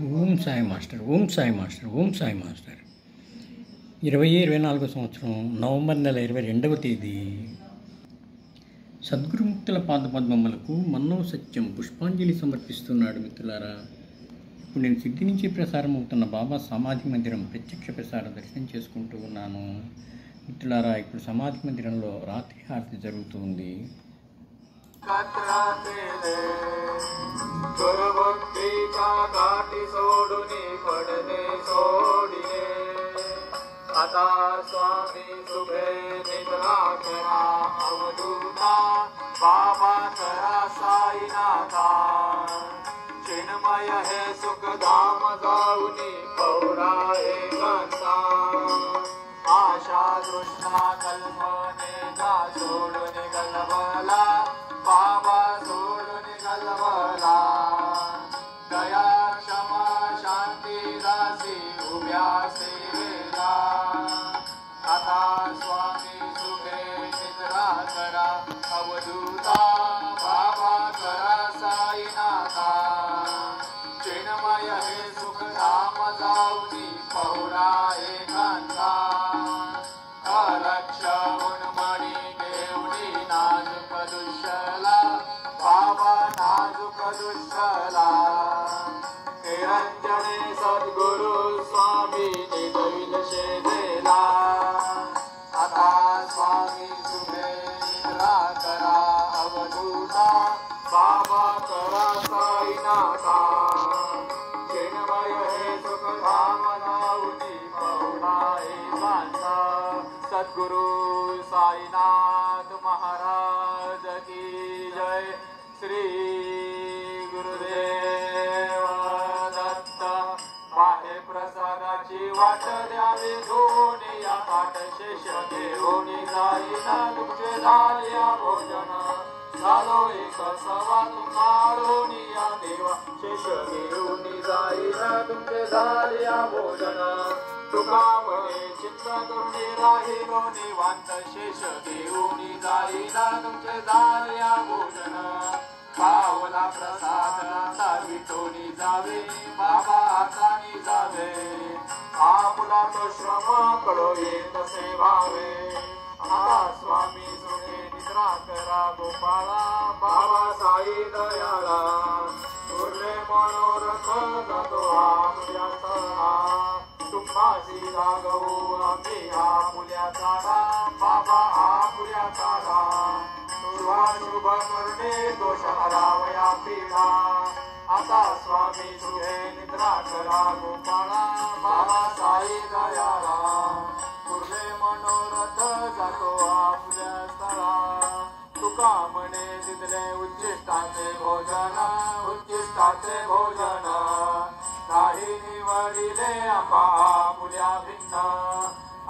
Om Sai master, Om Sai master, Om Sai master. 2024 సంవత్సరం November నెల 22వ తేదీ. సద్గురుముక్తుల పాదపద్మములకు మన్నవ సత్యం పుష్పాంజలి సమర్పిస్తున్నాడు. మిత్రులారా, ఇప్పుడు నేను సిద్ధి నుంచి ప్రసారం అవుతున్న బాబా సమాధి మందిరం ప్రత్యక్ష ప్రసార దర్శనం చేసుకుంటూ ఉన్నాను. మిత్రులారా, ఇప్పుడు సమాధి మందిరంలో రాత్రి హారతి జరుగుతుంది. आता स्वामी सुभे निद्रा करा अवधूता बाबा करा साईनाथा चिन्मय हे सुखधाम जाऊनी पौरा एकांता आशा तृष्णा कल्पने का सोडून गलबला बाबा सोडून गलबला दया क्षमा शांती रासी उभ्या सेवेला आता स्वामी सुखे निद्रा करा अवधूता बाबा करा साईनाथा चिन्मय हे सुखधाम जाऊनी पौरा एकांता अलक्ष उन्मणी देवडी नाजुक दुष्यला बाबा नाजुक दुष्यला निरंजने सद्गुरु स्वामी निदैल शेदेला आता स्वामी सुभे निद्रा करा अवधूता बाबा करा साईनाथा चिन्मय हे सुखधाम जाऊनी पौरा एकांता सद्गुरु साईनाथ महाराज की जय. श्री गुरुदेव दत्त. बाहे प्रसादाची वाट द्यावी धोनी या पाठ शेष देऊनी जाईना तुमचे झाल्या भोजन झालो एक सवा तुम्हारोनी या देवा शेष देऊनी जाईना तुमचे झाल्या भोजन तुका म्हणे चित्त करुणी राहिलो निवांत शेष देऊनी जाईना तुमचे झाल्या भोजन पावला प्रसाद आता विटोनी जावे बाबा हातानी जावे आपुला तो श्रम कळो येत सेवावे आता स्वामी सुखे निद्रा करा गोपाळा बाबा साई दयाळा उरले मनोरथ जातो आपुल्या सहा तुम्हासी जागवू आम्ही आपुल्या चाडा बाबा आपुल्या चाडा शुभ करणे दोष हरावया पीडा आता स्वामी सुखे निद्रा करा गोपाळा बाबा साई दयाळा पुरले मनोरथ जातो आपल्या स्थळा तुका म्हणे दिदले उच्चिष्टाचे भोजन उच्चिष्टाचे भोजन नाही निवडिले आंबा आपुल्या भिन्न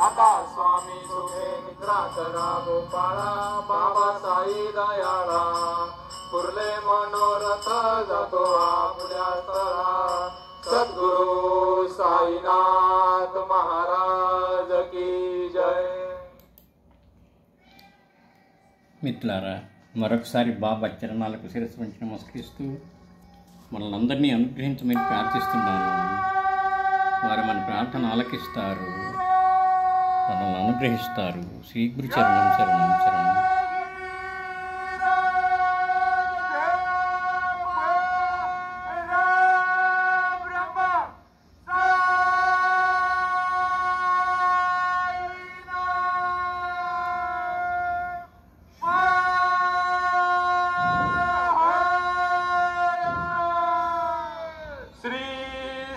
आता स्वामी सुखे निद्रा करा गोपाळा बाबा साई दयाळा पुरले मनोरथ जातो आपल्या स्थळा सद्गुरु साईनाथ महाराज की जय. మిత్రులారా, మరొకసారి బాబా చరణాలకు శిరస్సు వంచి నమస్కరిస్తూ మనల్ని అందరినీ అనుగ్రహించమని ప్రార్థిస్తున్నాను. వారు మన ప్రార్థన ఆలకిస్తారు, మనల్ని అనుగ్రహిస్తారు. శ్రీ గురు చరణం శరణం శరణం. श्री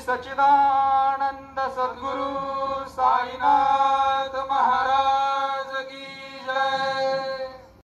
सच्चिदानंद सद्गुरु साईनाथ